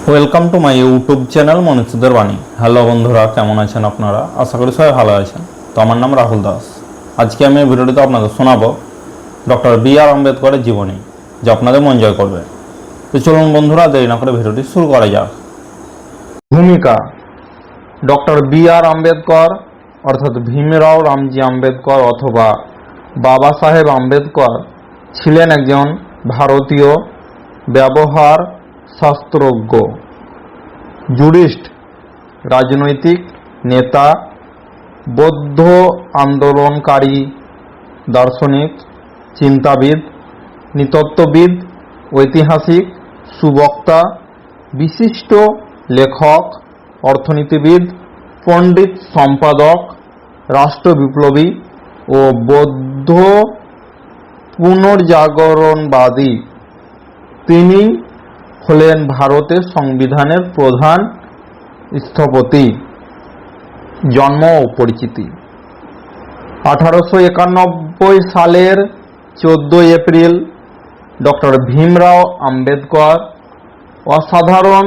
Welcome to my YouTube channel মনীষদের বাণী। Hello বন্ধুরা, কেমন আছেন আপনারা? আশা করি সবাই ভালো আছেন। তো আমার নাম রাহুল দাস। আজকে আমি এই ভিডিওটিতে আপনাদের শোনাবো ডক্টর বি.আর. আম্বেদকরের জীবনী, যা আপনাদের মন জয় করবে। তো চলুন বন্ধুরা, দেরি না করে ভিডিওটি শুরু করা যাক। ভূমিকা: ডক্টর বি.আর. আম্বেদকর অর্থাৎ ভীমরাও রামজি আম্বেদকর অথবা বাবা সাহেব আম্বেদকর ছিলেন একজন ভারতীয় ব্যবহার শাস্ত্রজ্ঞ, জুরিস্ট, রাজনৈতিক নেতা, বৌদ্ধ আন্দোলনকারী, দার্শনিক, চিন্তাবিদ, নৃতত্ত্ববিদ, ঐতিহাসিক, সুবক্তা, বিশিষ্ট লেখক, অর্থনীতিবিদ, পণ্ডিত, সম্পাদক, রাষ্ট্রবিপ্লবী ও বৌদ্ধ পুনর্জাগরণবাদী। তিনি হলেন ভারতের সংবিধানের প্রধান স্থপতি। জন্ম ও পরিচিতি: 1891 সালের 14 এপ্রিল ডক্টর ভীমরাও আম্বেদকর, অসাধারণ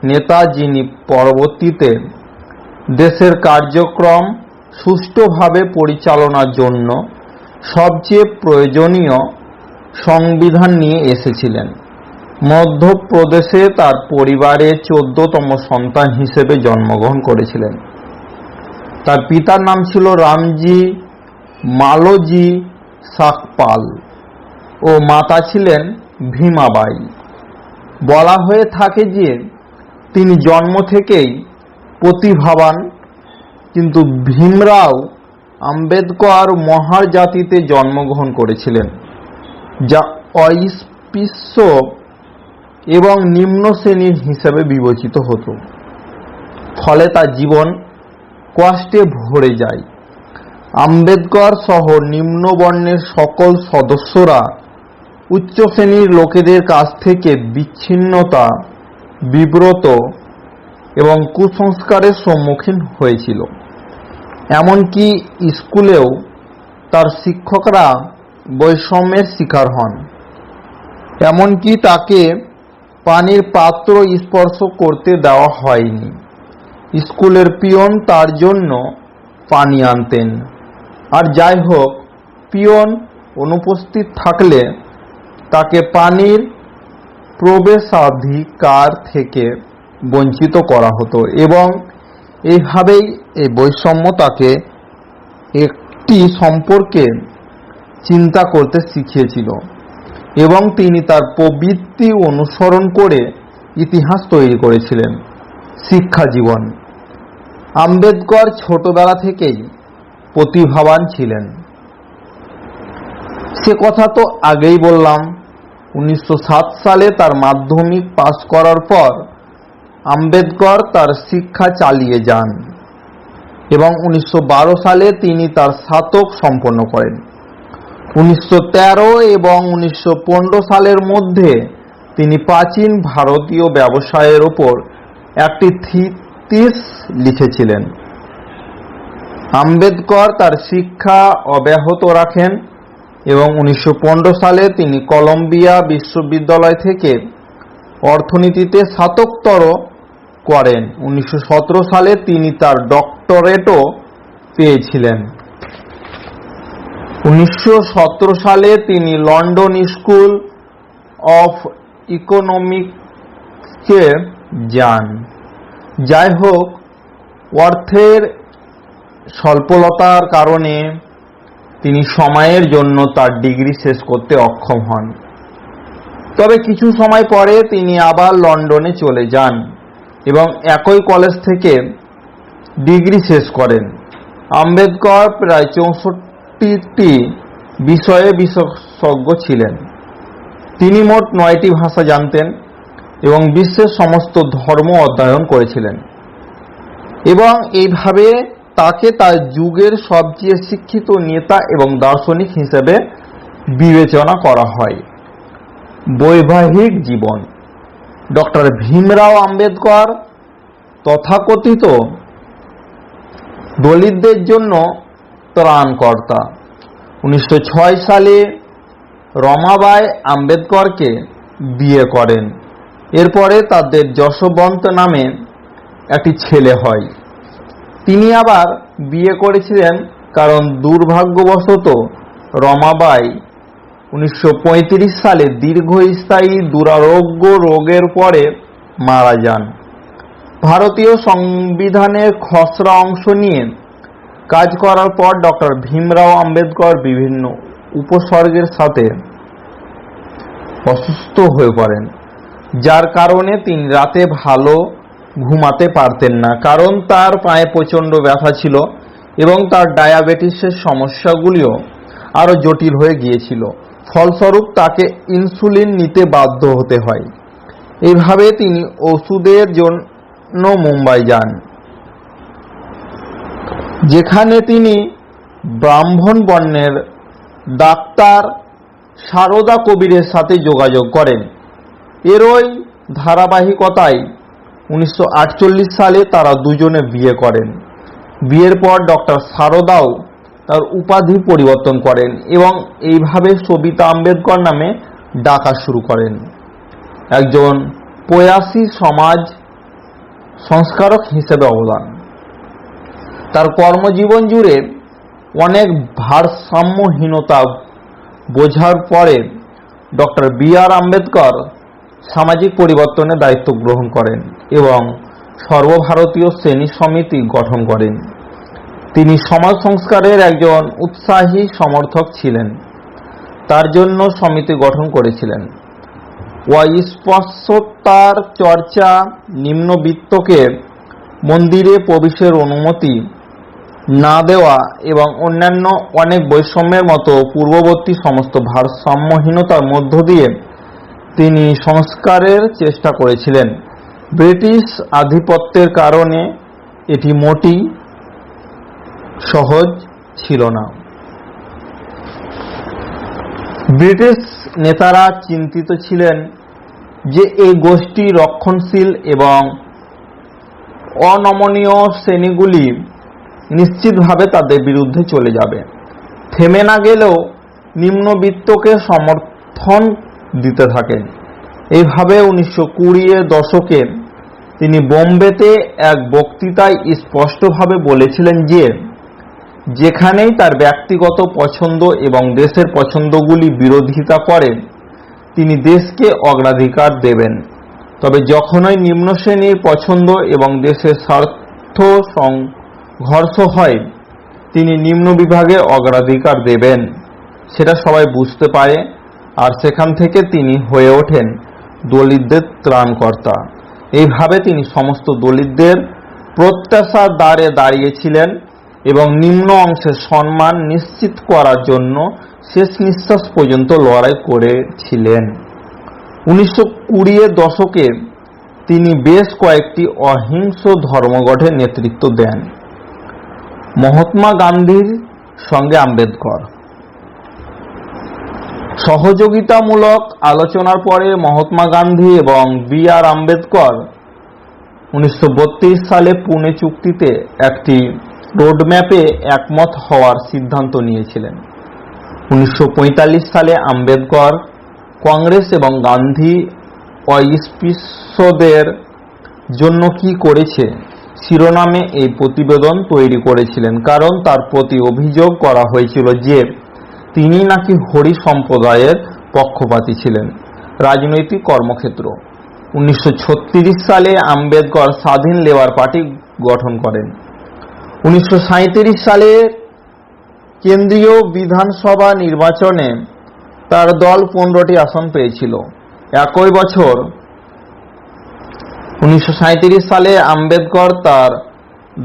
নেতা যিনি পরবর্তীতে দেশের কার্যক্রম সুষ্ঠুভাবে পরিচালনার জন্য সবচেয়ে প্রয়োজনীয় সংবিধান নিয়ে এসেছিলেন, মধ্যপ্রদেশে তার পরিবারে 14তম সন্তান হিসেবে জন্মগ্রহণ করেছিলেন। তার পিতার নাম ছিল রামজি মালোজি সাকপাল ও মাতা ছিলেন ভীমাবাই। বলা হয়ে থাকে যে তিনি জন্ম থেকেই প্রতিভাবান, কিন্তু ভীমরাও আম্বেদকর মহার জাতিতে জন্মগ্রহণ করেছিলেন, যা অস্পৃশ্য এবং নিম্ন শ্রেণীর হিসেবে বিবেচিত হতো। ফলে তার জীবন কষ্টে ভরে যায়। আম্বেদকর সহ নিম্ন বর্ণের সকল সদস্যরা উচ্চ শ্রেণীর লোকেদের কাছ থেকে বিচ্ছিন্নতা, বিব্রত এবং কুসংস্কারের সম্মুখীন হয়েছিল। এমনকি স্কুলেও তার শিক্ষকরা বৈষম্যের শিকার হন। এমনকি তাকে পানির পাত্র স্পর্শ করতে দেওয়া হয়নি। স্কুলের পিয়ন তার জন্য পানি আনতেন, আর যাই হোক, পিয়ন অনুপস্থিত থাকলে তাকে পানির প্রবেশাধিকার থেকে বঞ্চিত করা হতো, এবং এইভাবেই এই বৈষম্য তাকে একটি সম্পর্কে চিন্তা করতে শিখিয়েছিল, এবং তিনি তার প্রবৃত্তি অনুসরণ করে ইতিহাস তৈরি করেছিলেন। শিক্ষা জীবন: আম্বেদকর ছোটবেলা থেকেই প্রতিভাবান ছিলেন। সে কথা তো আগেই বললাম। 1907 সালে তার মাধ্যমিক পাশ করার পর আম্বেদকর তার শিক্ষা চালিয়ে যান এবং 1912 সালে তিনি তার স্নাতক সম্পন্ন করেন। 1913 এবং 1915 সালের মধ্যে তিনি প্রাচীন ভারতীয় ব্যবসায়ের উপর একটি থিসিস লিখেছিলেন। আম্বেদকর তার শিক্ষা অব্যাহত রাখেন এবং 1915 সালে তিনি কলম্বিয়া বিশ্ববিদ্যালয় থেকে অর্থনীতিতে স্নাতকোত্তর করেন। 1917 সালে তিনি তার ডক্টরেটও পেয়েছিলেন। 1917 সালে তিনি লন্ডন স্কুল অফ ইকোনমিক্সে যান। যাই হোক, অর্থের স্বল্পতার কারণে তিনি সময়ের জন্য তার ডিগ্রি শেষ করতে অক্ষম হন। তবে কিছু সময় পরে তিনি আবার লন্ডনে চলে যান এবং একই কলেজ থেকে ডিগ্রি শেষ করেন। আম্বেদকর প্রায় 64টি বিষয়ে বিশেষজ্ঞ ছিলেন। তিনি মোট 9টি ভাষা জানতেন এবং বিশ্বের সমস্ত ধর্ম অধ্যয়ন করেছিলেন, এবং এইভাবে তাকে তার যুগের সবচেয়ে শিক্ষিত নেতা এবং দার্শনিক হিসেবে বিবেচনা করা হয়। বৈবাহিক জীবন: ডক্টর ভীমরাও আম্বেদকর তথাকথিত দলিতদের জন্য ত্রাণকর্তা। 1906 সালে রমাবাই আম্বেদকরকে বিয়ে করেন এরপরে তাদের যশবন্ত নামে একটি ছেলে হয়। তিনি আবার বিয়ে করেছিলেন, কারণ দুর্ভাগ্যবশত রমাবাই 1935 সালে দীর্ঘস্থায়ী দুরারোগ্য রোগের পরে মারা যান। ভারতীয় সংবিধানের খসড়া অংশ নিয়ে কাজ করার পর ডক্টর ভীমরাও আম্বেদকর বিভিন্ন উপসর্গের সাথে অসুস্থ হয়ে পড়েন, যার কারণে তিনি রাতে ভালো ঘুমাতে পারতেন না, কারণ তার পায়ে প্রচণ্ড ব্যথা ছিল এবং তার ডায়াবেটিসের সমস্যাগুলিও আরও জটিল হয়ে গিয়েছিল। ফলস্বরূপ তাকে ইনসুলিন নিতে বাধ্য হতে হয়। এইভাবে তিনি ওষুধের জন্য মুম্বাই যান, যেখানে তিনি ব্রাহ্মণ বর্ণের ডাক্তার সারদা কবিরের সাথে যোগাযোগ করেন। এরই ধারাবাহিকতায় 1948 সালে তারা দুজনে বিয়ে করেন। বিয়ের পর ডক্টর সারদাও তার উপাধি পরিবর্তন করেন এবং এইভাবে সবিতা আম্বেদকর নামে ডাকা শুরু করেন। একজন প্রয়াসী সমাজ সংস্কারক হিসেবে অবদান। তার কর্মজীবন জুড়ে অনেক ভারসাম্যহীনতা বোঝার পরে ডক্টর বি.আর. আম্বেদকর সামাজিক পরিবর্তনের দায়িত্ব গ্রহণ করেন এবং সর্বভারতীয় শ্রেণী সমিতি গঠন করেন। তিনি সমাজ সংস্কারের একজন উৎসাহী সমর্থক ছিলেন, তার জন্য সমিতি গঠন করেছিলেন। অস্পৃশ্যতার চর্চা, নিম্নবিত্তকে মন্দিরে প্রবেশের অনুমতি না দেওয়া এবং অন্যান্য অনেক বৈষম্যের মতো পূর্ববর্তী সমস্ত ভারসাম্যহীনতার মধ্য দিয়ে তিনি সংস্কারের চেষ্টা করেছিলেন। ব্রিটিশ আধিপত্যের কারণে এটি মোটেই সহজ ছিল না। ব্রিটিশ নেতারা চিন্তিত ছিলেন যে এই গোষ্ঠী রক্ষণশীল এবং অনমনীয় শ্রেণীগুলি নিশ্চিতভাবে তাদের বিরুদ্ধে চলে যাবে। থেমে না গেলেও নিম্নবিত্তকে সমর্থন দিতে থাকেন। এইভাবে 1920-এর দশকে তিনি বোম্বেতে এক বক্তৃতায় স্পষ্টভাবে বলেছিলেন যে যেখানেই তার ব্যক্তিগত পছন্দ এবং দেশের পছন্দগুলি বিরোধিতা করে তিনি দেশকে অগ্রাধিকার দেবেন, তবে যখনই নিম্ন শ্রেণীর পছন্দ এবং দেশের স্বার্থ সংঘর্ষ হয় তিনি নিম্ন বিভাগে অগ্রাধিকার দেবেন। সেটা সবাই বুঝতে পারে, আর সেখান থেকে তিনি হয়ে ওঠেন দলিতদের ত্রাণকর্তা। এইভাবে তিনি সমস্ত দলিতদের প্রত্যাশার দ্বারে দাঁড়িয়েছিলেন এবং নিম্ন অংশের সম্মান নিশ্চিত করার জন্য শেষ নিঃশ্বাস পর্যন্ত লড়াই করেছিলেন। 1920-এর দশকে তিনি বেশ কয়েকটি অহিংস ধর্মঘটের নেতৃত্ব দেন। মহাত্মা গান্ধীর সঙ্গে আম্বেদকর সহযোগিতামূলক আলোচনার পরে মহাত্মা গান্ধী এবং বি.আর. আম্বেদকর 1932 সালে পুনে চুক্তিতে একটি রোডম্যাপে একমত হওয়ার সিদ্ধান্ত নিয়েছিলেন। 1945 সালে আম্বেদকর কংগ্রেস এবং গান্ধী অস্পৃশ্যদের জন্য কি করেছে শিরোনামে এই প্রতিবেদন তৈরি করেছিলেন, কারণ তার প্রতি অভিযোগ করা হয়েছিল যে তিনি নাকি হরি সম্প্রদায়ের পক্ষপাতী ছিলেন। রাজনৈতিক কর্মক্ষেত্র 1936 সালে আম্বেদকর স্বাধীন লেবার পার্টি গঠন করেন। 1937 সালে কেন্দ্রীয় বিধানসভা নির্বাচনে তার দল 15টি আসন পেয়েছিল। একই বছর 1937 সালে আম্বেদকর তার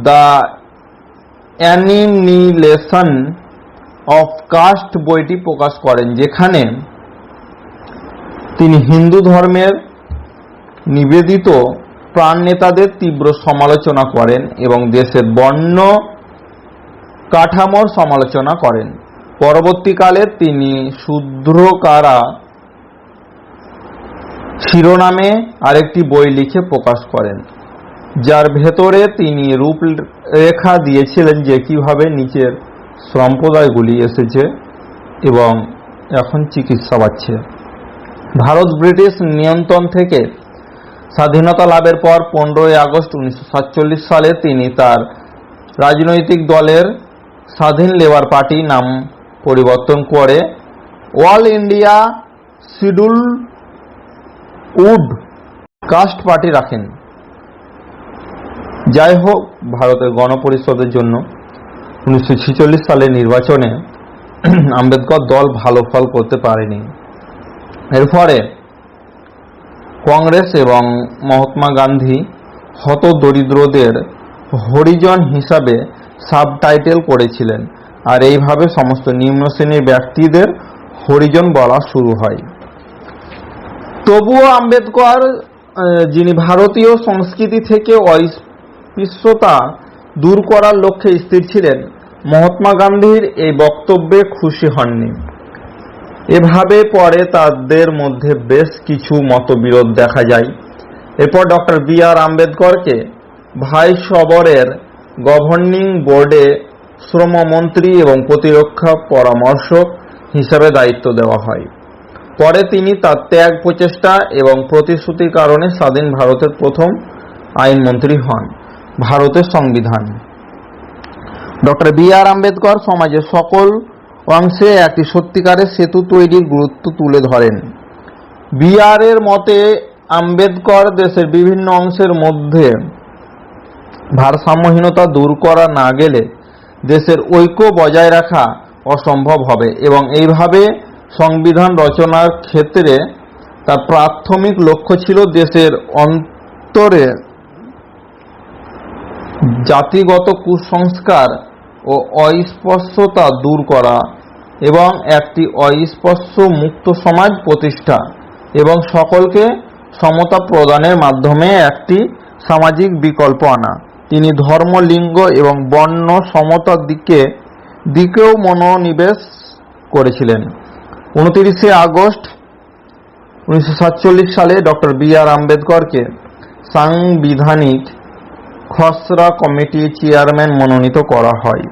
দ্য অ্যানিহিলেশন অফ কাস্ট বইটি প্রকাশ করেন, যেখানে তিনি হিন্দু ধর্মের নিবেদিত প্রাণ নেতাদের তীব্র সমালোচনা করেন এবং দেশের বর্ণ কাঠামোর সমালোচনা করেন। পরবর্তীকালে তিনি শূদ্র কারা শিরোনামে আরেকটি বই লিখে প্রকাশ করেন, যার ভেতরে তিনি রূপরেখা দিয়েছিলেন যে কিভাবে নিচের সম্প্রদায়গুলি এসেছে এবং এখন চিকিৎসা পাচ্ছে। ভারত ব্রিটিশ নিয়ন্ত্রণ থেকে স্বাধীনতা লাভের পর 15ই আগস্ট 1947 সালে তিনি তার রাজনৈতিক দলের স্বাধীন লেবার পার্টি নাম পরিবর্তন করে All India Scheduled Caste Party রাখেন। যাই হোক, ভারতের গণপরিষদের জন্য 1946 সালের নির্বাচনে আম্বেদকর দল ভালো ফল করতে পারেনি। এর ফলে কংগ্রেস এবং মহাত্মা গান্ধী হতদরিদ্রদের হরিজন হিসাবে সাবটাইটেল করেছিলেন, আর এইভাবে সমস্ত নিম্ন শ্রেণীর ব্যক্তিদের হরিজন বলা শুরু হয়। তবুও আম্বেদকর, যিনি ভারতীয় সংস্কৃতি থেকে অস্পৃশ্যতা দূর করার লক্ষ্যে স্থির ছিলেন, মহাত্মা গান্ধীর এই বক্তব্যে খুশি হননি। এভাবে পরে তাদের মধ্যে বেশ কিছু মতবিরোধ দেখা যায়। এরপর ডক্টর বি আর আম্বেদকরকে ভাইসরয়ের গভর্নিং বোর্ডে শ্রমমন্ত্রী এবং প্রতিরক্ষা পরামর্শক হিসাবে দায়িত্ব দেওয়া হয়। পরে তিনি তার ত্যাগ, প্রচেষ্টা এবং প্রতিশ্রুতির কারণে স্বাধীন ভারতের প্রথম আইনমন্ত্রী হন। ভারতের সংবিধান। ডক্টর বি আর আম্বেদকর সমাজের সকল অংশে একটি সত্যিকারের সেতু তৈরির গুরুত্ব তুলে ধরেন। বি আর এর মতে, আম্বেদকর দেশের বিভিন্ন অংশের মধ্যে ভারসাম্যহীনতা দূর করা না গেলে দেশের ঐক্য বজায় রাখা অসম্ভব হবে এবং এইভাবে সংবিধান রচনার ক্ষেত্রে তার প্রাথমিক লক্ষ্য ছিল দেশের অন্তরে জাতিগত কুসংস্কার ও অস্পৃশ্যতা দূর করা এবং একটি অস্পৃশ্য মুক্ত সমাজ প্রতিষ্ঠা এবং সকলকে সমতা প্রদানের মাধ্যমে একটি সামাজিক বিকল্প আনা। তিনি ধর্ম, লিঙ্গ এবং বর্ণ সমতার দিকেও মনোনিবেশ করেছিলেন। 29শে আগস্ট 1947 সালে ডক্টর বি আর আম্বেদকরকে সাংবিধানিক খসড়া কমিটির চেয়ারম্যান মনোনীত করা হয়।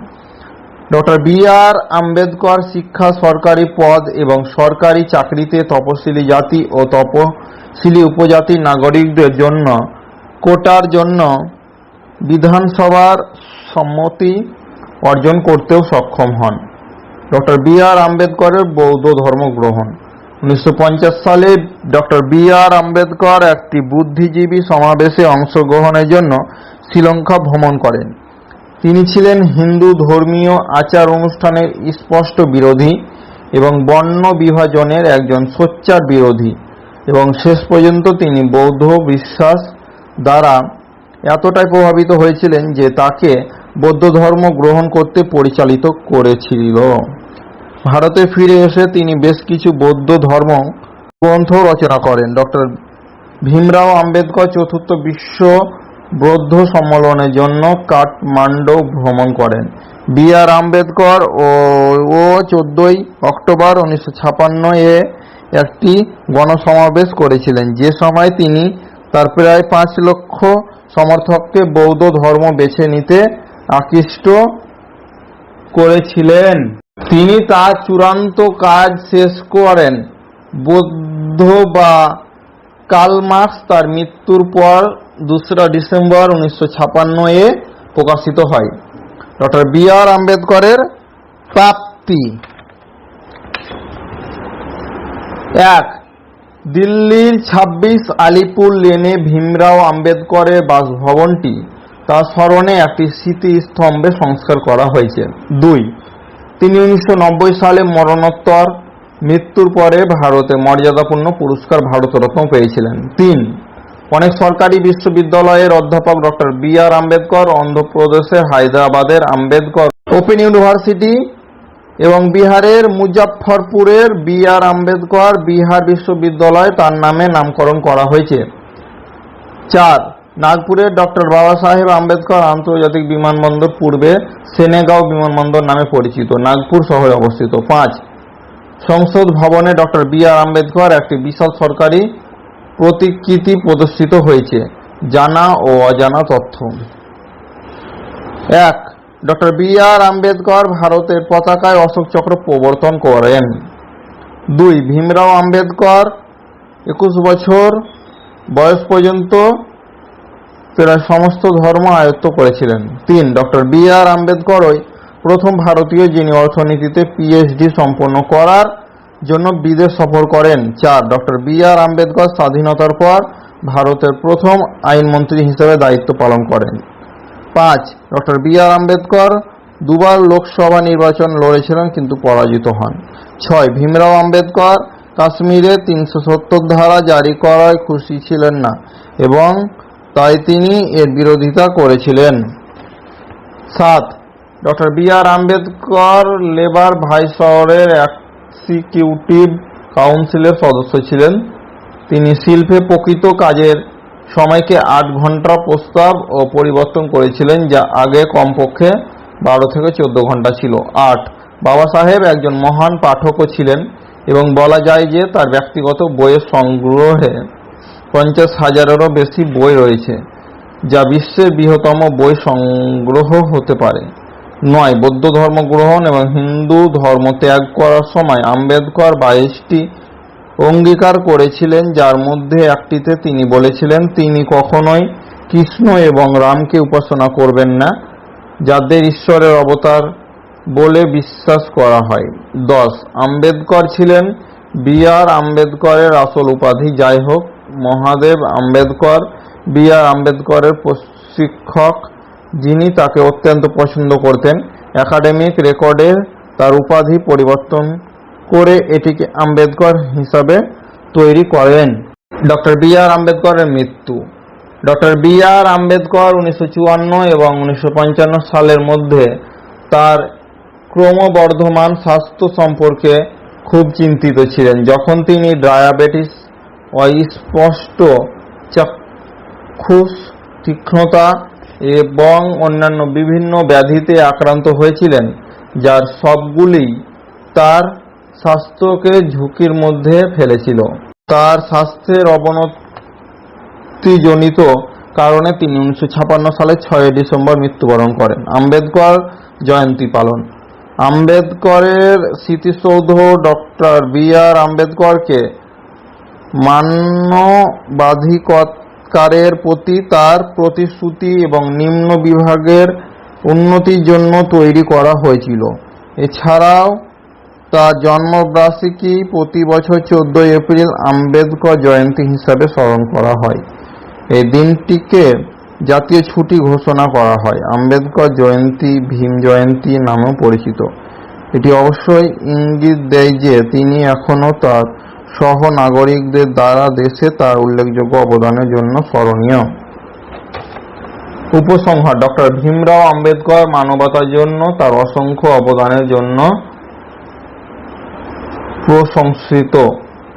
ডক্টর বি আর আম্বেদকর শিক্ষা, সরকারি পদ এবং সরকারি চাকরিতে তপশিলি জাতি ও তপশিলি উপজাতির নাগরিকদের জন্য কোটার জন্য বিধানসভার সম্মতি অর্জন করতেও সক্ষম হন। ডক্টর বি আর আম্বেদকরের বৌদ্ধ ধর্ম গ্রহণ। 1950 সালে ডক্টর বি আর আম্বেদকর একটি বুদ্ধিজীবী সমাবেশে অংশগ্রহণের জন্য শ্রীলঙ্কা ভ্রমণ করেন। তিনি ছিলেন হিন্দু ধর্মীয় আচার অনুষ্ঠানের স্পষ্ট বিরোধী এবং বর্ণ বিভাজনের একজন সোচ্চার বিরোধী, এবং শেষ পর্যন্ত তিনি বৌদ্ধ বিশ্বাস দ্বারা এতটাই প্রভাবিত হয়েছিলেন যে তাকে বৌদ্ধ ধর্ম গ্রহণ করতে পরিচালিত করেছিল। ভারতে ফিরে এসে তিনি বেশ কিছু বৌদ্ধ ধর্ম গ্রন্থ রচনা করেন। ডক্টর ভীমরাও আম্বেদকর চতুর্থ বিশ্ব বৌদ্ধ সম্মেলনের জন্য কাঠমান্ডু ভ্রমণ করেন। বি আর আম্বেদকর ও 14ই অক্টোবর 1956 এ একটি গণসমাবেশ করেছিলেন, যে সময় তিনি তার প্রায় 5 লক্ষ সমর্থককে বৌদ্ধ ধর্ম বেছে নিতে আকৃষ্ট করেছিলেন। তিনি তার চূড়ান্ত কাজ শেষ করেন বৌদ্ধ বা কার্ল মার্কস তার মৃত্যুর পর 2রা ডিসেম্বর 1956 এ প্রকাশিত হয়। ডক্টর বি আর আম্বেদকরের প্রাপ্তি। 1. দিল্লির 26 আলিপুর লেনে ভীমরাও আম্বেদকরের বাসভবনটি তার স্মরণে একটি স্মৃতিস্তম্ভে সংস্কার করা হয়েছে। 2. তিনি 1990 সালে মরণোত্তর মৃত্যুর পরে ভারতে মর্যাদাপূর্ণ পুরস্কার ভারতরত্ন পেয়েছিলেন। 3. অনেক সরকারি বিশ্ববিদ্যালয়ের অধ্যাপক ডক্টর বি আর আম্বেদকর, অন্ধ্রপ্রদেশের হায়দ্রাবাদের আম্বেদকর ওপেন ইউনিভার্সিটি এবং বিহারের মুজাফফরপুরের বি আর আম্বেদকর বিহার বিশ্ববিদ্যালয় তার নামে নামকরণ করা হয়েছে। 4. নাগপুরের ডক্টর বাবা সাহেব আম্বেদকর আন্তর্জাতিক বিমানবন্দর পূর্বে সেনেগাঁও বিমানবন্দর নামে পরিচিত, নাগপুর শহরে অবস্থিত। 5. সংসদ ভবনে ডক্টর বি আর আম্বেদকর একটি বিশাল সরকারি প্রতিকৃতি প্রদর্শিত হয়েছে। জানা ও অজানা তথ্য। 1. ডক্টর বি আর আম্বেদকর ভারতের পতাকায় অশোক চক্র প্রবর্তন করেন। 2. ভীমরাও আম্বেদকর 21 বছর বয়স পর্যন্ত প্রায় সমস্ত ধর্ম আয়ত্ত করেছিলেন। 3. ডক্টর বি আর আম্বেদকরই প্রথম ভারতীয় যিনি অর্থনীতিতে পিএইচডি সম্পন্ন করার জন্য বিদেশ সফর করেন। 4. ডক্টর বি আর আম্বেদকর স্বাধীনতার পর ভারতের প্রথম আইনমন্ত্রী হিসেবে দায়িত্ব পালন করেন। 5. ডক্টর বি আর আম্বেদকর দুবার লোকসভা নির্বাচন লড়েছিলেন কিন্তু পরাজিত হন। 6. ভীমরাও আম্বেদকর কাশ্মীরে 370 ধারা জারি করায় খুশি ছিলেন না এবং তাই তিনি এর বিরোধিতা করেছিলেন। 7. ডক্টর বি আর আম্বেদকর লেবার ভাইসরয়ের এক্সিকিউটিভ কাউন্সিলের সদস্য ছিলেন। তিনি শিল্পে প্রকৃত কাজের সময়কে 8 ঘন্টা প্রস্তাব ও পরিবর্তন করেছিলেন, যা আগে কমপক্ষে 12 থেকে 14 ঘন্টা ছিল। 8. বাবা সাহেব একজন মহান পাঠকও ছিলেন এবং বলা যায় যে তার ব্যক্তিগত বইয়ের সংগ্রহে 50,000-এরও বেশি বই রয়েছে, যা বিশ্বের বৃহত্তম বই সংগ্রহ হতে পারে। 9. বৌদ্ধ ধর্ম গ্রহণ এবং হিন্দু ধর্ম ত্যাগ করার সময় আম্বেদকর 22টি অঙ্গীকার করেছিলেন, যার মধ্যে একটিতে তিনি বলেছিলেন তিনি কখনোই কৃষ্ণ এবং রামকে উপাসনা করবেন না, যাদের ঈশ্বরের অবতার বলে বিশ্বাস করা হয়। 10. আম্বেদকর ছিলেন বি আর আম্বেদকরের আসল উপাধি। যাই হোক, মহাদেব আম্বেদকর বি আর আম্বেদকরের প্রশিক্ষক, যিনি তাকে অত্যন্ত পছন্দ করতেন। একাডেমিক রেকর্ডে তার উপাধি পরিবর্তন করে এটিকে আম্বেদকর হিসাবে তৈরি করেন। ডক্টর বি আর আম্বেদকরের মৃত্যু। ডক্টর বি আর আম্বেদকর 1954 এবং 1955 সালের মধ্যে তার ক্রমবর্ধমান স্বাস্থ্য সম্পর্কে খুব চিন্তিত ছিলেন। যখন তিনি ডায়াবেটিস, অস্পষ্ট চাক্ষুষ তীক্ষ্ণতা এবং অন্যান্য বিভিন্ন ব্যাধিতে আক্রান্ত হয়েছিলেন, যার সবগুলি তার স্বাস্থ্যকে ঝুঁকির মধ্যে ফেলেছিল। তার স্বাস্থ্যের অবনতিজনিত কারণে তিনি 1956 সালের 6 ডিসেম্বর মৃত্যুবরণ করেন। আম্বেদকর জয়ন্তী পালন। আম্বেদকরের স্মৃতিসৌধ ডক্টর বি আর আম্বেদকরকে মানবাধিকারের প্রতি তার প্রতিশ্রুতি এবং নিম্ন বিভাগের উন্নতির জন্য তৈরি করা হয়েছিল। এছাড়াও তার জন্মবার্ষিকী প্রতি বছর 14 এপ্রিল আম্বেদকর জয়ন্তী হিসাবে স্মরণ করা হয়। এই দিনটিকে জাতীয় ছুটি ঘোষণা করা হয়। আম্বেদকর জয়ন্তী ভীম জয়ন্তী নামেও পরিচিত। এটি অবশ্যই ইঙ্গিত দেয় যে তিনি এখনও তার সহ-নাগরিকদের দ্বারা দেশে তার উল্লেখযোগ্য অবদানের জন্য স্মরণীয়। উপসংহার: ডক্টর ভীমরাও আম্বেদকর মানবতার জন্য তার অসংখ্য অবদানের জন্য প্রশংসিত।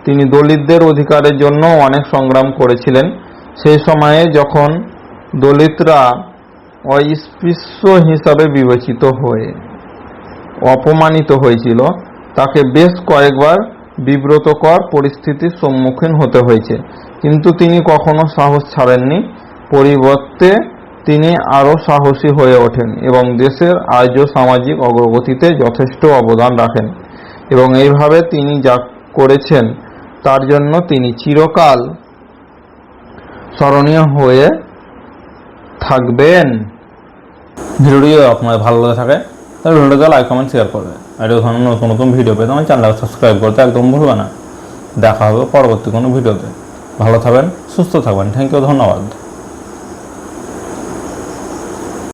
তিনি দলিতদের অধিকারের জন্য অনেক সংগ্রাম করেছিলেন। সেই সময়ে যখন দলিতরা অস্পৃশ্য হিসাবে বিবেচিত হয়ে অপমানিত হয়েছিল, তাকে বেশ কয়েকবার বিব্রতকর পরিস্থিতির সম্মুখীন হতে হয়েছে, কিন্তু তিনি কখনো সাহস ছাড়েননি। পরিবর্তে তিনি আরও সাহসী হয়ে ওঠেন এবং দেশের আর্য সামাজিক অগ্রগতিতে যথেষ্ট অবদান রাখেন, এবং এইভাবে তিনি যা করেছেন তার জন্য তিনি চিরকাল স্মরণীয় হয়ে থাকবেন। ভিডিওটি আপনাদের ভালো লাগে থাকে তাহলে ভিডিওতে লাইক, কমেন্ট, শেয়ার করবে। আর এই ধরনের নতুন নতুন ভিডিও পেতে আমার চ্যানেলকে সাবস্ক্রাইব করতে একদম ভুলবে না। দেখা হবে পরবর্তী কোনো ভিডিওতে। ভালো থাকবেন, সুস্থ থাকবেন। থ্যাংক ইউ, ধন্যবাদ।